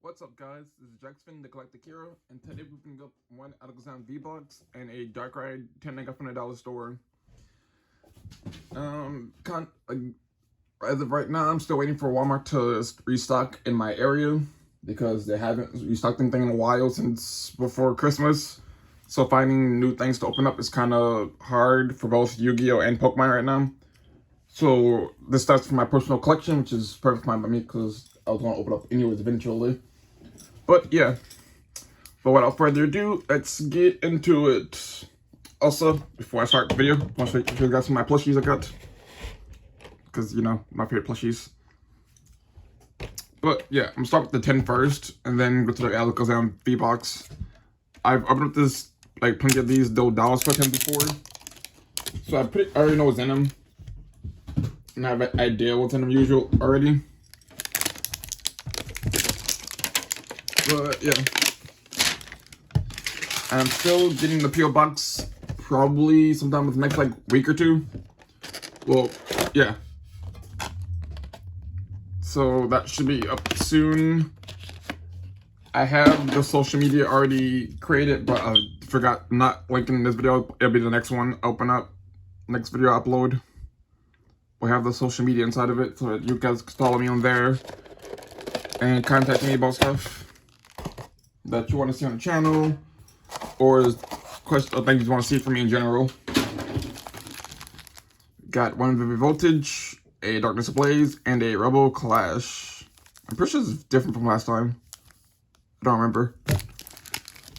What's up, guys? This is Jackson, the Galactic Hero, and today we're picking up one Alakazam V-Box and a Darkrai 10 I got from the dollar store. As of right now, I'm still waiting for Walmart to restock in my area because they haven't restocked anything in a while since before Christmas. So finding new things to open up is kind of hard for both Yu-Gi-Oh! And Pokemon right now. So this starts from my personal collection, which is perfect fine by me because I was going to open up anyways eventually. But yeah, but without further ado, let's get into it. Also, before I start the video, I want to show you guys some of my plushies I got. Because, you know, my favorite plushies. But yeah, I'm going to start with the 10 first, and then go to the Alakazam V-Box. I've opened up this, like, plenty of these dollar store 10 before. So I already know what's in them. And I have an idea what's in them usual already. But yeah, I'm still getting the PO box probably sometime within the next like week or two. Well, yeah. So that should be up soon. I have the social media already created, but I forgot not linking this video. It'll be the next one. Open up next video I upload. We'll have the social media inside of it so that you guys can follow me on there and contact me about stuff that you want to see on the channel, or questions or things you want to see from me in general. Got one Vivid Voltage, a Darkness Ablaze, and a Rebel Clash. I'm pretty sure this is different from last time. I don't remember. I'm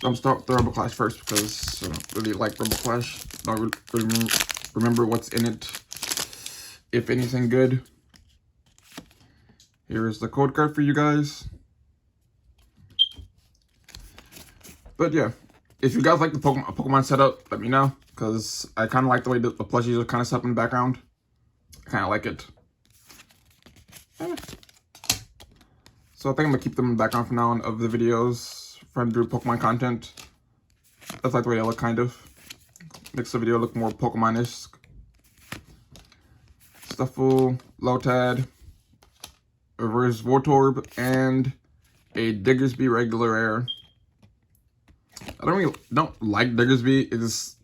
gonna start with the Rebel Clash first because I don't really like Rebel Clash. I don't really remember what's in it, if anything good. Here's the code card for you guys. But yeah, if you guys like the Pokemon setup, let me know, because I kind of like the way the plushies are kind of set up in the background. I kind of like it. So I think I'm going to keep them in the background from now on of the videos for do Pokemon content. That's like the way they look, kind of. Makes the video look more Pokemon-esque. Stuffle, Lotad, Reverse Voltorb, and a Diggersby regular rare. I don't like Diggersby. It is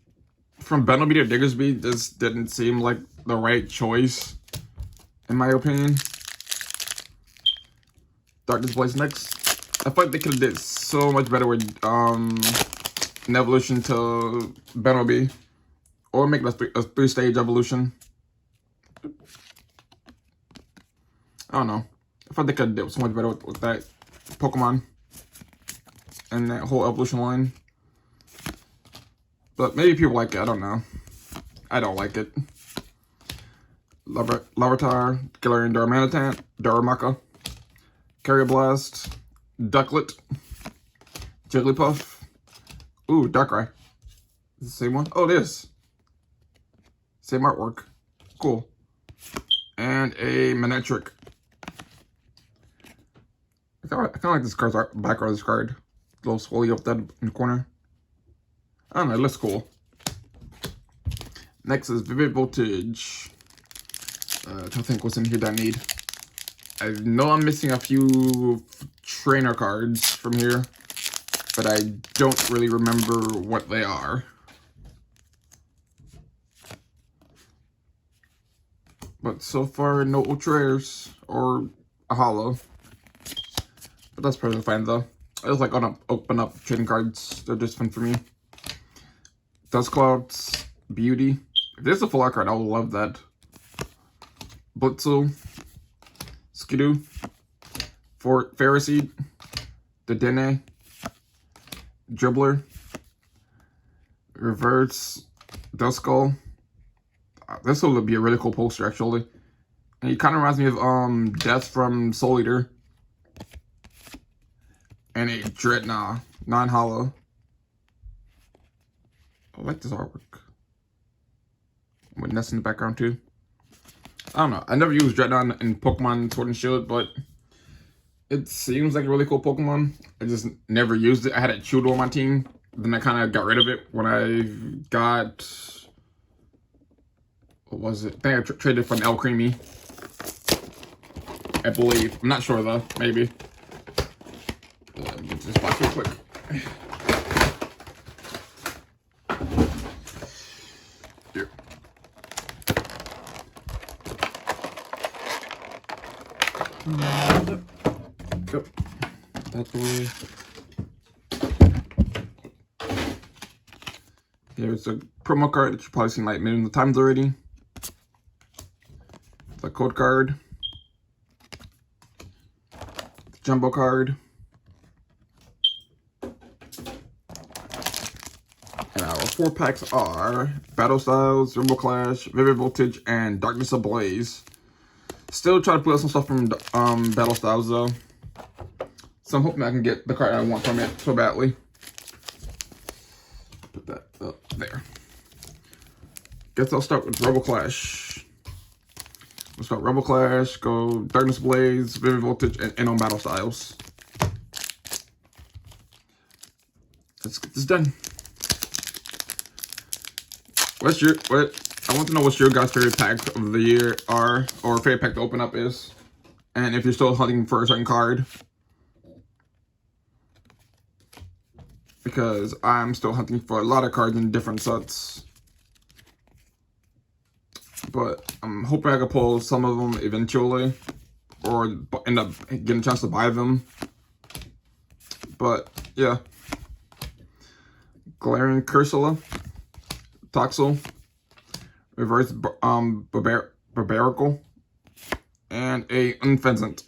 from Bentleby to Diggersby. This didn't seem like the right choice, in my opinion. Darkness Blaze next. I feel like they could have did so much better with an evolution to Bentleby, or make it a three-stage evolution. I don't know. I thought they could have did so much better with that Pokemon and that whole evolution line. But maybe people like it, I don't know. I don't like it. Larvitar, Galarian Darumaka, Carrier-Blast, Ducklet, Jigglypuff. Ooh, Darkrai. Is it the same one? Oh, it is. Same artwork. Cool. And a Manectric. I kind of like this card's background of this card. A little swirly up that in the corner. I don't know, it looks cool. Next is Vivid Voltage. I don't think what's in here that I need. I know I'm missing a few trainer cards from here, but I don't really remember what they are. But so far, no ultra rares or a holo. But that's perfectly fine though. I just like open up trading cards. They're just fun for me. Dustclouds, Beauty. If there's a full art card, I would love that. Blitzel, Skidoo, Ferroseed, Dedenne, Dribbler, Reverse, Duskull. This will be a really cool poster actually. And it kind of reminds me of Death from Soul Eater. And a Dreadnought, non-holo. I like this artwork. With Ness in the background too. I don't know. I never used Dreadnought in Pokemon Sword and Shield, but it seems like a really cool Pokemon. I just never used it. I had it Chudo on my team. Then I kind of got rid of it when I got... What was it? I think I traded for an El Creamy. I believe. I'm not sure though. Maybe. this box real quick. Here. Yep. That's the way. Here's a promo card that you've probably seen like millions of times already. The code card. The jumbo card. And our 4 packs are Battle Styles, Rumble Clash, Vivid Voltage, and Darkness Ablaze. Still try to put out some stuff from Battle Styles though. So I'm hoping I can get the card I want from it so badly. Put that up there. Guess I'll start with Rumble Clash. We'll start Rumble Clash, go Darkness Ablaze, Vivid Voltage, and on Battle Styles. Let's get this done. I want to know what your guys' favorite pack of the year are, or favorite pack to open up is, and if you're still hunting for a certain card. Because I'm still hunting for a lot of cards in different sets. But I'm hoping I can pull some of them eventually, or end up getting a chance to buy them. But yeah. Glaring Cursula, Toxel, Reverse Barbarical, and a Unfezant.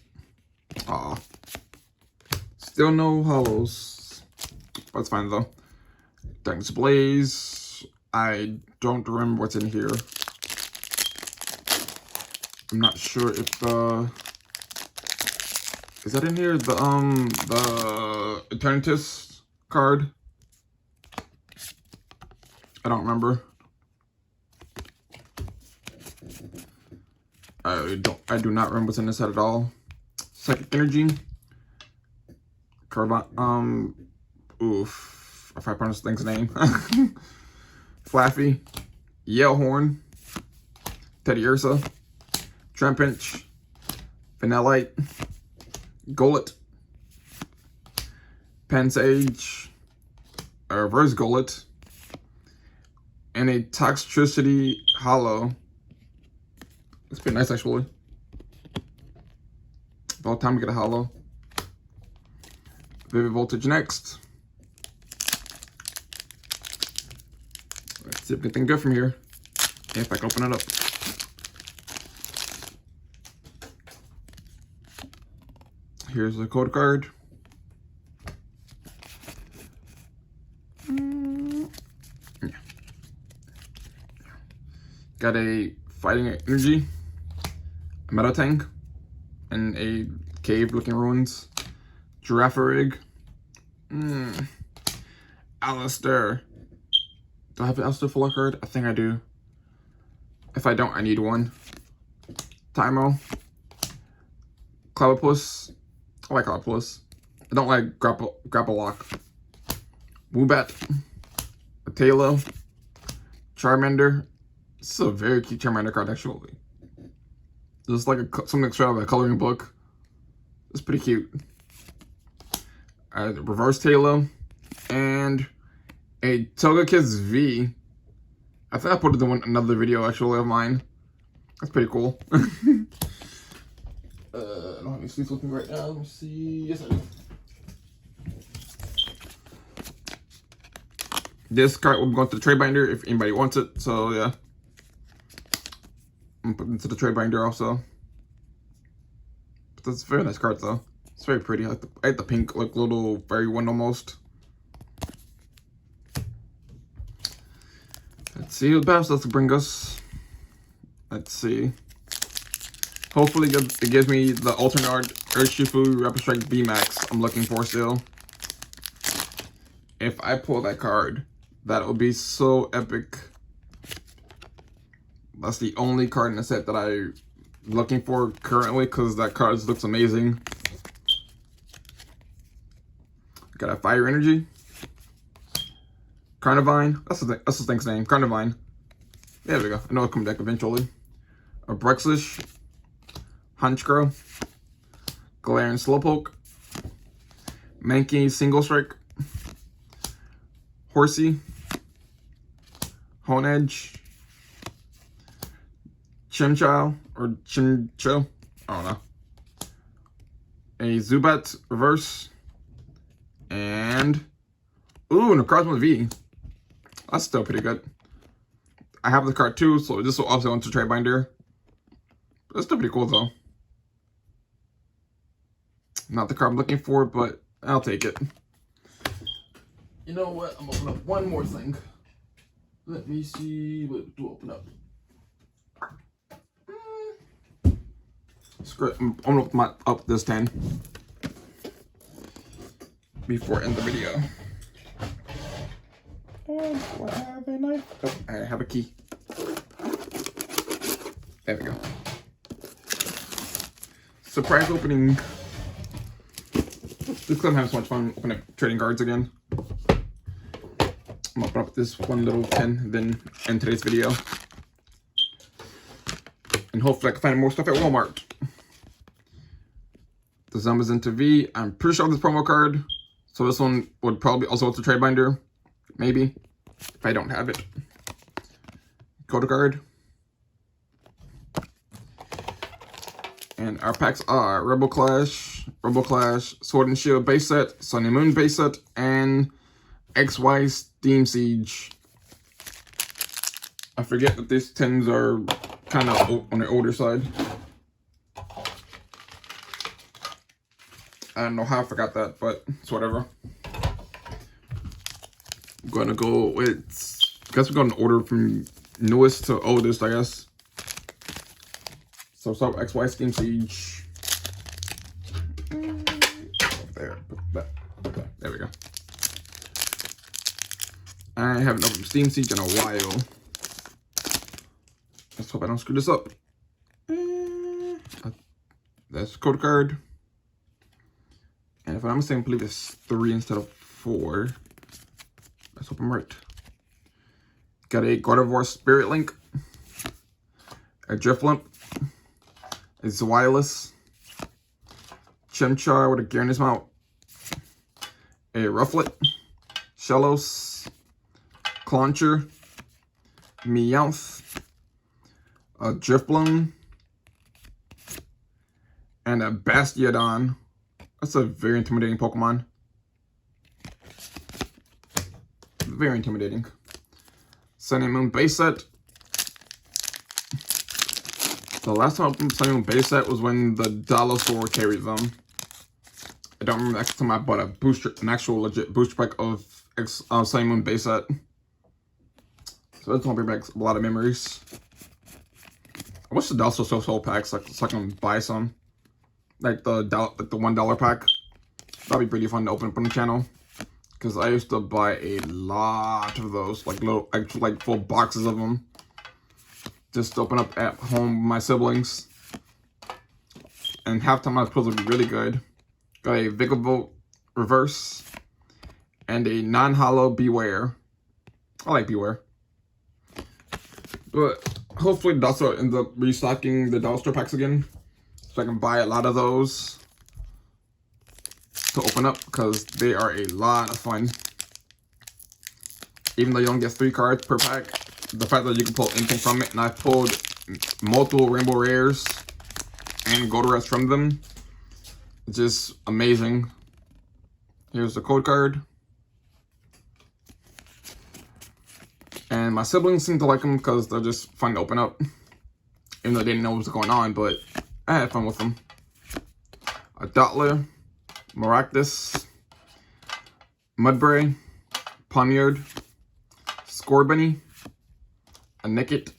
Aw. Still no hollows. That's fine though. Darkness Blaze. I don't remember what's in here. I'm not sure if the... Is that in here? The Eternatus card? I don't remember. I do not remember what's in this set at all. Psychic Energy. Oof. If I pronounce the thing's name. Flaffy. Yellhorn. Teddy Ursa. Trempinch. Vanillite. Golett. Pansage. Reverse Golett. And a Toxtricity Hollow. It's pretty nice actually. About time to get a hollow. Vivid Voltage next. Let's see if we get anything good from here. If I can open it up. Here's the code card. Yeah. Got a Fighting Energy, a Metatang, and a cave-looking ruins. Girafarig. Alistair. Do I have an Alistair full card? I think I do. If I don't, I need one. Tymo. Clobbopus. I like Clobbopus. I don't like Grapple Lock. Woobat. Atalo. Charmander. This is a very cute Charmander card, actually. Just like something straight out of a coloring book. It's pretty cute. Reverse Talo. And a Togekiss V. I think I put it in another video, actually, of mine. That's pretty cool. I don't have any sleeves with me right now. Let me see. Yes, I do. This card will be going to the trade binder if anybody wants it. So, yeah. I'm putting it into the trade binder also. But that's a very nice card, though. It's very pretty. I like the pink, like little fairy one almost. Let's see what Battle Styles bring us. Let's see. Hopefully it gives me the alternate Urshifu Rapid Strike VMAX I'm looking for still. If I pull that card, that would be so epic. That's the only card in the set that I'm looking for currently because that card looks amazing. Got a Fire Energy. Carnivine. That's the thing's name. Carnivine. There we go. I know it'll come back eventually. A Brexlish. Honchkrow. Galarian Slowpoke. Mankey Single Strike, Horsey, Honedge, Chimchile or Chimcho, I don't know. A Zubat Reverse, and ooh, and a Cosmo V. That's still pretty good. I have the card too, so this will also go into trade binder. That's still pretty cool though. Not the card I'm looking for, but I'll take it. You know what? I'm gonna open up one more thing. Let me see what to open up. Screw it. I'm gonna open up this 10 before I end the video. And do I have a knife? Oh, I have a key. There we go. Surprise opening. This time I'm having so much fun opening up trading cards again. I'm gonna open up this one little 10, then end today's video. And hopefully I can find more stuff at Walmart. The Zumba's into V. I'm pretty sure this promo card. So this one would probably also go to trade binder. Maybe. If I don't have it. Code card. And our packs are Rebel Clash, Sword and Shield base set, Sun and Moon base set, and XY Steam Siege. I forget that these 10s are kind of on the older side. I don't know how I forgot that, but it's whatever. I'm gonna go with, I guess we're going to order from newest to oldest, I guess. So start with XY Steam Siege. There, put that. There we go. I haven't opened Steam Siege in a while. Let's hope I don't screw this up. That's code card. And if I'm mistaken, I believe it's 3 instead of 4. Let's hope I'm right. Got a God of War Spirit Link, a Drifblimp, a Zweilous, Chimchar with a Gyarados mount, a Rufflet, Shellos, Clauncher, Meowth, a Drifbloom, and a Bastiodon. That's a very intimidating Pokemon. Very intimidating. Sun and Moon base set. The last time I opened Sun and Moon base set was when the Dolosaur carried them. I don't remember the next time I bought a booster, an actual legit booster pack of Sun and Moon base set. So that's gonna bring back a lot of memories. I wish the Dolosaur sold packs so I can buy some. Like the $1 pack. That'd be pretty fun to open up on the channel. Because I used to buy a lot of those, like little, actually like full boxes of them. Just to open up at home with my siblings. And half the time my pulls would be really good. Got a Vigavolt Reverse. And a non-hollow Beware. I like Beware. But hopefully it also ends up restocking the Dollar Store packs again. So I can buy a lot of those to open up because they are a lot of fun. Even though you don't get 3 cards per pack, the fact that you can pull anything from it, and I've pulled multiple Rainbow Rares and Gold Rares from them, it's just amazing. Here's the code card. And my siblings seem to like them because they're just fun to open up. Even though they didn't know what was going on, but I had fun with them. A Dottler, Maractus, Mudbray, Poniard, Scorbunny, a Nickit,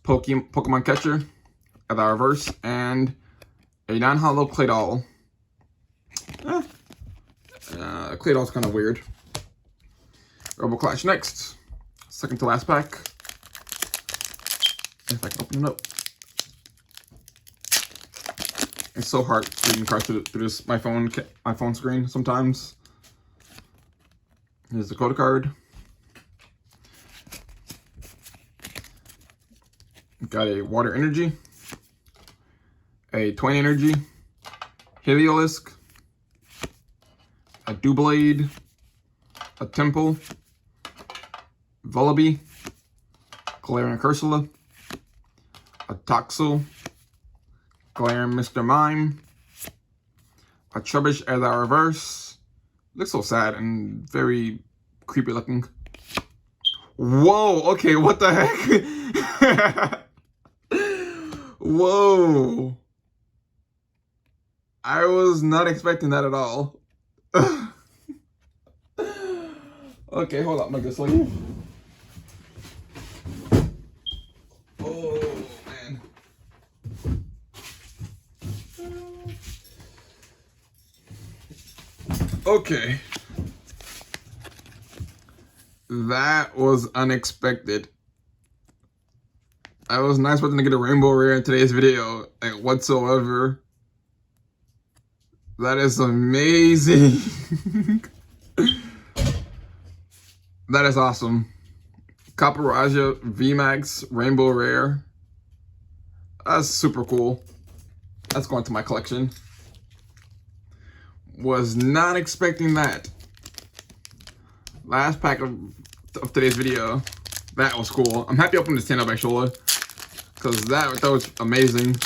Pokemon Catcher, a Reverse, and a non-hollow Claydol. Claydol's kind of weird. Rebel Clash next. Second to last pack. If I can open it up. It's so hard reading cards through this my phone screen sometimes. Here's the code card. Got a Water Energy, a Twain Energy, Heliolisk, a Doublade, a Temple, Vullaby, Galarian Cursula, a Toxel, Galarian Mr. Mime, a Trubbish as our reverse. Looks so sad and very creepy looking. Whoa, okay, what the heck? Whoa. I was not expecting that at all. Okay, hold up, make a sleeve. Oh, man. Okay. That was unexpected. I was not expecting to get a rainbow rare in today's video, like, whatsoever. That is amazing. That is awesome. Caparaja VMAX Rainbow Rare. That's super cool. That's going to my collection. Was not expecting that. Last pack of today's video. That was cool. I'm happy I opened this 10 up actually, because that was amazing.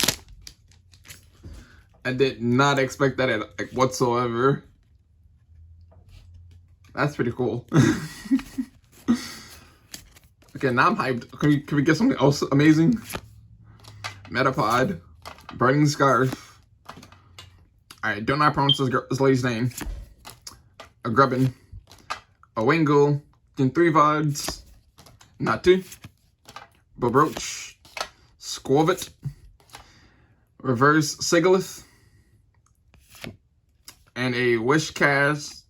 I did not expect that like, whatsoever. That's pretty cool. Okay, now I'm hyped. Can we get something else amazing? Metapod, Burning Scarf. Alright, don't know how to pronounce this lady's name. A Grubbin, a Wingull, then 3 Vods, Natu, Bobroach, Squirvit, Reverse Sigilyph, and a Wishcast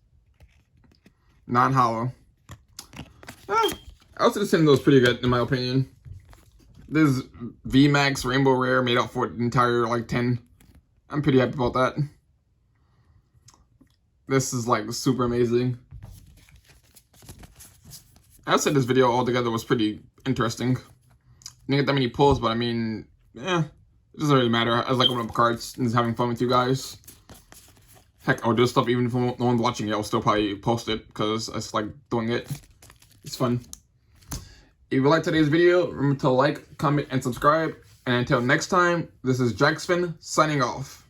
non-hollow. I also think those pretty good in my opinion. This VMAX Rainbow Rare made up for the entire like 10. I'm pretty happy about that. This is like super amazing. I would say this video altogether was pretty interesting. Didn't get that many pulls, but I mean, yeah, it doesn't really matter. I just like opening up cards and just having fun with you guys. Heck, I'll do stuff even if no one's watching it. I'll still probably post it because I just like doing it. It's fun. If you liked today's video, remember to like, comment, and subscribe. And until next time, this is Jackspin signing off.